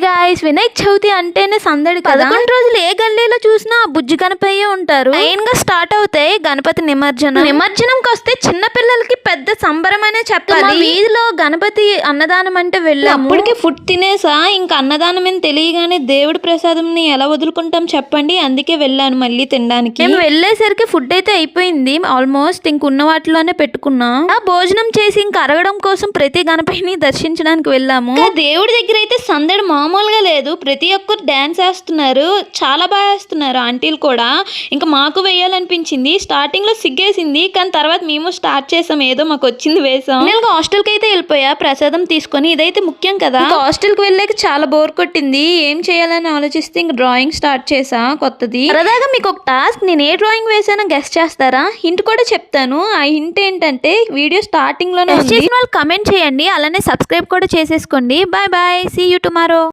Guys, Vinayaka Chavithi అంటేనే సందడి కదా. 11 రోజులు ఏ గల్లీలో చూసినా బుజ్జి గణపయ్యే ఉంటారు. మెయిన్ గా స్టార్ట్ అవుతాయి గణపతి నిమజ్జనంకి వస్తే చిన్న పిల్లలకి పెద్ద సంబరం అనే చెప్పాలి. వీధిలో గణపతి అన్నదానం అంటే వెళ్ళాము. అప్పటికి ఫుడ్ తినేసా, ఇంకా అన్నదానం అని తెలియగానే దేవుడి ప్రసాదంని ఎలా వదులుకుంటాం చెప్పండి. అందుకే వెళ్ళాను మళ్ళీ తినడానికి. మేము వెళ్ళేసరికి ఫుడ్ అయితే అయిపోయింది ఆల్మోస్ట్. ఇంకున్న వాటిలోనే పెట్టుకున్నా. భోజనం చేసి ఇంకా అరగడం కోసం ప్రతి గణపతిని దర్శించడానికి వెళ్ళాము. దేవుడి దగ్గర అయితే సందడి మామూలుగా లేదు. ప్రతి ఒక్కరు డాన్స్ వేస్తున్నారు, చాలా బాగా వేస్తున్నారు ఆంటీలు కూడా. ఇంకా మాకు వేయాలనిపించింది. స్టార్టింగ్ లో సిగ్గేసింది, కానీ తర్వాత మేము స్టార్ట్ చేసాం. ఏదో మాకు వచ్చింది వేసాం. నేను హాస్టల్ కి అయితే వెళ్ళిపోయా ప్రసాదం తీసుకొని. ఇదైతే ముఖ్యం కదా. హాస్టల్ కి వెళ్ళాక చాలా బోర్ కొట్టింది. ఏం చేయాలని ఆలోచిస్తే ఇంకా డ్రాయింగ్ స్టార్ట్ చేసా కొత్తది. సరదాగా మీకు ఒక టాస్క్, నేను ఏ డ్రాయింగ్ వేసానో గెస్ చేస్తారా? హింట్ కూడా చెప్తాను. ఆ హింట్ ఏంటంటే వీడియో స్టార్టింగ్ లోనే చేసిన వాళ్ళు కమెంట్ చేయండి. అలానే సబ్స్క్రైబ్ కూడా చేసేసుకోండి. Bye bye, see you tomorrow.